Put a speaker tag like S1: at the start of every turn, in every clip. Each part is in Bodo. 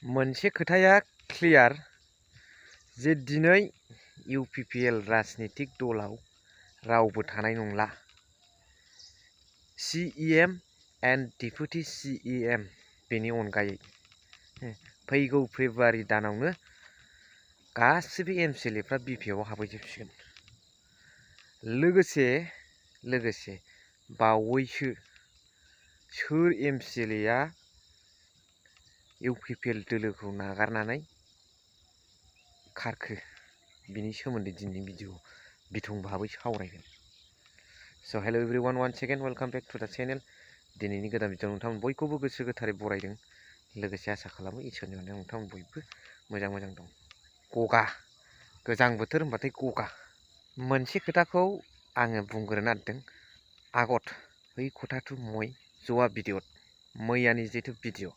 S1: मोनसे खोथाया क्लियार जे दिनै UPPL राजनीतिक दलाव रावबो थानाय नंला। CEM एन्ड डेपुटि CEM बेनि अनगायै फैगौ फेब्रुवारि दानावनो गासिबो MCLAफ्रा BPO आव हाबहैजोबसिगोन। लोगोसे बावैसो सोर MCLA UPPL दोलोखौ नागारनानै खारखो बिनि सोमोन्दै दिनैनि भिडिअ बिथं भाबै सावरायगोन। So hello everyone, once again welcome back to the channel। दिनैनि गोदान भिडिअ नोंथांमोन बयखौबो गोसो गोथारै बरायदों। लोगोसे आसा खालामो इसोरनि अननायाव नोंथांमोन बयबो मोजां दं। गगा गोजां बोथोर होनबाथाय गगा। मोनसे खोथाखौ आङो बुंग्रोनो नागिरदों आगत बै खोथाथु मय जवा भिडिअ मैयानि जिथु भिडिअ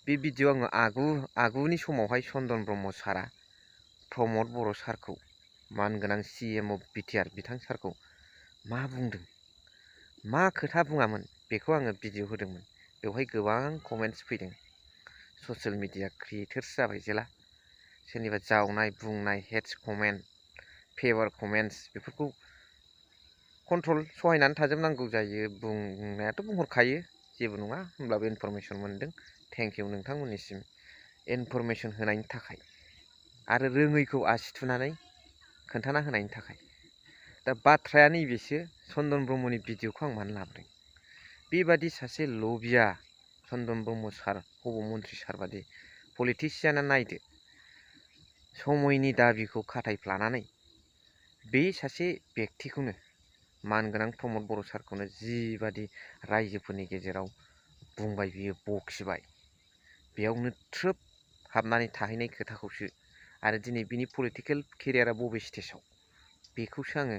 S1: बे भिडिअ आङो आगुनि समावहाय चन्दन ब्रह्म सारा प्रमद बर' सारखौ मानगोनां CM अफ BTR बिथां सारखौ मा बुंदों मा खोथा बुङामोन बेखौ आङो भिडिअ होदोंमोन। बेवहाय गोबां कमेन्ट्स फैदों। ससियेल मिडिया क्रिएटर्स जाबाय जेला सोरनिबा जावनाय बुंनाय हेट्स कमेन्ट फेभार कमेन्ट्स बेफोरखौ कन्ट्रल सहायनानै थाजोबनांगौ जायो। बुंनायाथ' बुंहरखायो जेबो नङा, होमब्लाबो इनफरमेसन मोनदों। थेंक इउ नोंथांमोननिसिम इनफरमेसन होनायनि थाखाय आरो रोङैखौ आसि थुनानै खोन्थाना होनायनि थाखाय। दा बाथ्राया नैबेसो, चन्दन ब्रह्मनि भिडिअखौ आं मानो लाबोदों। बेबादि सासे लबिया चन्दन ब्रह्म सार हब मन्त्रि सार बादि पलिटिसियाना नायदो समयनि दाबिखौ खाथायफ्लानानै बे सासे बेक्तिखौनो मानगोनां प्रमद बर' सारखौनो जिबादि रायजोफोरनि गेजेराव बुंबाय बियो बखिबाय, बेयावनो थ्रोब हाबनानै थाहैनाय खोथाखौसो आरो दिनै बिनि पलिटिकेल केरियारा बबे स्टेजाव बेखौसो आङो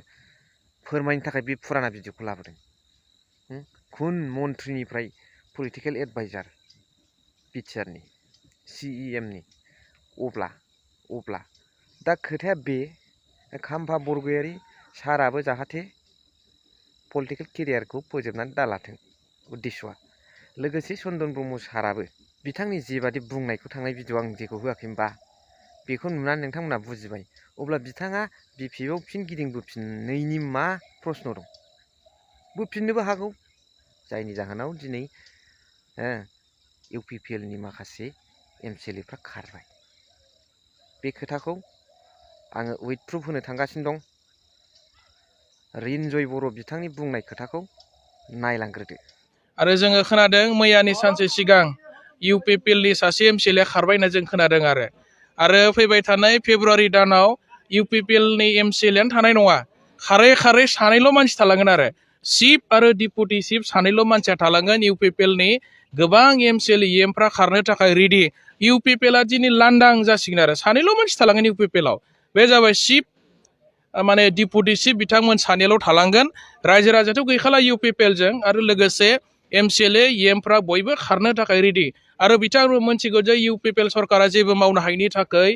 S1: फोरमायनो थाखाय बे फुराना भिडिअखौ लाबोदों। खुन मन्थ्रिनिफ्राय पलिटिकेल एडभाइजार BTRनि CEMनि अब्ला दा खोथाया बे खाम्फा बरगयारी साराबो जाहाथे पलिटिकेल केरियारखौ फोजोबनानै दालाथों उद्देश्यआ। लोगोसे चन्दन ब्रह्म साराबो बिथांनि जेबादि बुंनायखौ थांनाय भिडिअ आं जेखौ होआखैमोनबा बेखौ नुनानै नोंथांमोना बुजिबाय, अब्ला बिथाङा BPO फिन गिदिंबोफिननायनि मा प्रश्न दं? बोफिननोबो हागौ, जायनि जाहोनाव दिनै UPPLनि माखासे MCLAफ्रा खारबाय। बे खोथाखौ आङो उइथ प्रुफ होनो थांगासिनो दं। रिन्जय बर' बिथांनि बुंनाय खोथाखौ नायलांग्रोदो।
S2: आरो जोङो खोनादों मैयानि सानसे सिगां UPPLनि सासे MCLA खारबाय होनना जों खोनादों आरो फैबाय थानाय फेब्रुवारि दानाव UPPLनि MCLAयानो थानाय नङा। खारै सानैल' मानसि थालांगोन आरो चिफ आरो डिपुटि चिफ सानैल' मानसिया थालांगोन। UPPLनि गोबां MCLAफ्रा खारनो थाखाय रेडि। UPPLआ दिनै लांदां जासिगोन आरो सानैल' मानसि थालांगोन UPPLआव। बे जाबाय चिफ माने डिपुटि चिफ बिथांमोन सानैल' थालांगोन। रायजो राजाथ' गैखाला UPPLजों आरो लोगोसे MCLA EMफ्रा बयबो खारनो थाखाय रेडि। आरो बिथांमोन मोनथिगौ जे UPPL सरकारा जेबो मावनो हायैनि थाखाय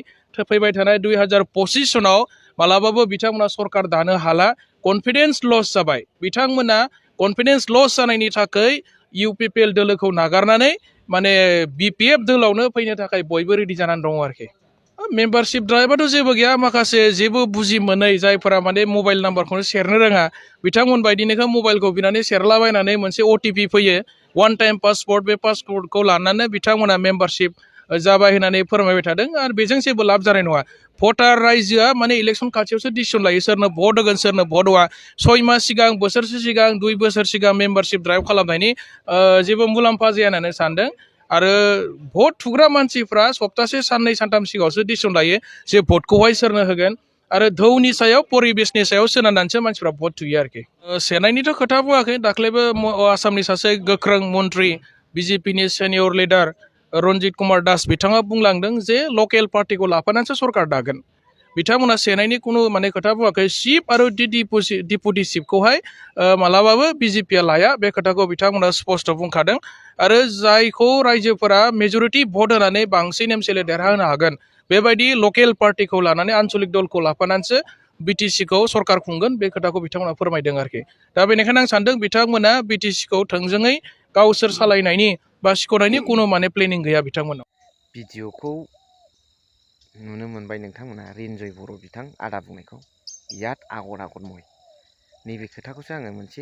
S2: फैबाय थानाय 2025 सनाव मालाबाबो बिथांमोना सरकार दानो हाला। कनफिडेन्स लस जाबाय। बिथांमोना कनफिडेन्स लस जानायनि थाखाय UPPL दोलोखौ नागारनानै माने BPF दोलावनो फैनो थाखाय बयबो रेडि जानानै दङ आरोखि। मेम्बारशिप ड्राइभआथ' जेबो गैया। माखासे जेबो बुजि मोनै जायफोरा माने मबाइल नाम्बारखौनो सेरनो रोङा बिथांमोन बायदिनोखौ मबाइलखौ बिनानै सेरलाबायनानै मोनसे OTP फैयो, वान टाइम पासवर्ड। बे पासवर्डखौ लानानै बिथांमोना मेम्बारशिप जाबाय होननानै फोरमायबाय थादों आरो बेजों जेबो लाब जानाय नङा। भटार रायजोआ माने इलेक्सन खाथियावसो डिसिसन लायो सोरनो भट होगोन सोरनो भट होआ। 6 मास सिगां, बोसोरसे सिगां, 2 बोसोर सिगां मेम्बारशिप ड्राइभ खालामनायनि जेबो मुलाम्फा जाया होननानै सानदों। आरो भट थुग्रा मानसिफ्रा सप्तासे साननै सानथाम सिगाङावसो डिसिसन लायो जे भटखौहाय सोरनो होगोन आरो धौनि सायाव परिबेसनि सायाव सोनारनानैसो मानसिफ्रा भट थुयो आरोखि। सेनायनिथ' खोथा बुङाखै। दाख्लैबो आसामनि सासे गोख्रों मन्त्रि BJPनि सिनियर लिडार रन्जित कुमार दास बिथाङा बुंलांदों जे लकेल पार्टिखौ लाफानानैसो सरकार दागोन। बिथांमोना सेनायनि खुनु माने खोथा बुङाखै। चिफ आरो डिपुटि चिफखौहाय मालाबाबो BJPआ लाया, बे खोथाखौ बिथांमोना स्पष्ट बुंखादों। आरो जायखौ रायजोफोरा मेजरिटि भट होनानै बांसिन MCLA देरहाहोनो हागोन बेबायदि लकेल पार्टिखौ लानानै आन्चलिक दलखौ लाफानानैसो BTCखौ सरकार खुंगोन, बे खोथाखौ बिथांमोना फोरमायदों आरोखि। दा बेनिखायनो आं सानदों बिथांमोना BTCखौ थोंजोङै गावसोर सालायनायनि बा सिख'नायनि खुनु माने प्लेनिं गैया बिथांमोनाव।
S1: भिडिअखौ नुनो मोनबाय नोंथांमोना रिन्जय बर' बिथां आदा बुंनायखौ याद आगर आगर मै नैबे खोथाखौसो आङो मोनसे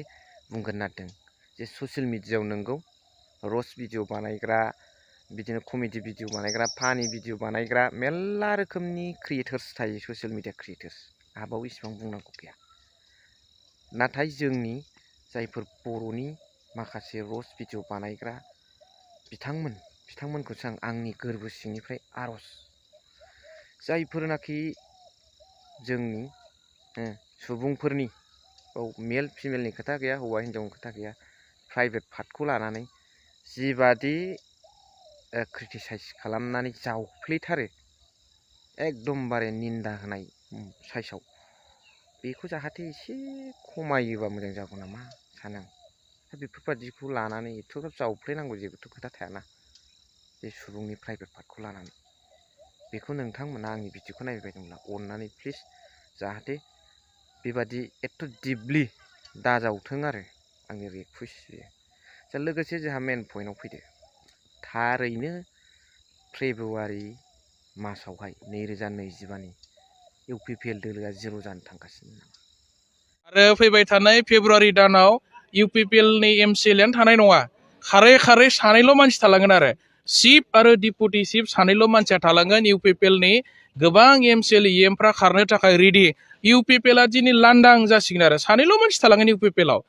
S1: बुंगोन नागिरदों जे ससियेल मिडियायाव नोंगौ र'स्ट भिडिअ बानायग्रा बिदिनो कमेडि भिडिअ बानायग्रा फानि भिडिअ बानायग्रा मेल्ला रोखोमनि क्रिएटर्स थायो ससियेल मिडिया क्रिएटर्स आहाबाव इसिबां बुंनांगौ गैया नाथाय जोंनि जायफोर बर'नि माखासे र'स्ट भिडिअ बानायग्रा बिथांमोनखौसो आं आंनि गोरबो सिंनिफ्राय आर'ज जायफोरनाखि जोंनि सुबुंफोरनि मेल फिमेलनि खोथा गैया हौवा हिन्जावनि खोथा गैया प्राइभेट पार्टखौ लानानै जिबादि क्रिटिसाइज खालामनानै जावफ्लेथारो एकदमबारे निन्दा होनाय साइसाव बेखौ जाहाथे एसे खमायोबा मोजां जागौ नामा सानो आं दा बेफोरबादिखौ लानानै एथ'ग्राब जावफ्लेनांगौ जेबोथ' खोथा थायाना बे सुबुंनि प्राइभेट पार्टखौ लानानै बेखौ नोंथांमोना आंनि भिडिअखौ नायबाय दंब्ला अननानै प्लिज जाहाथे बेबादि एथ' दिपलि दाजावथों आरो आंनि रिकुवेस्ट बेयो दा लोगोसे जोंहा मेन पइन्टआव फैदो थारैनो फेब्रुवारि मासावहाय 2025नि UPPL दोलोआ जिर' जानो थांगासिनो नामा
S2: आरो फैबाय थानाय फेब्रुवारि दानाव UPPL नि MCLA थानाय नङा खारै खारै सानैल' मानसि थालांगोन आरो चिफ आरो डिपुटि चिफ सानैल' मानसिया थालांगोन UPPL नि गोबां MCLA EMफ्रा खारनो थाखाय रेडि UPPL आ दिनै लांदां जासिगोन आरो सानैल' मानसि थालांगोन UPPL आव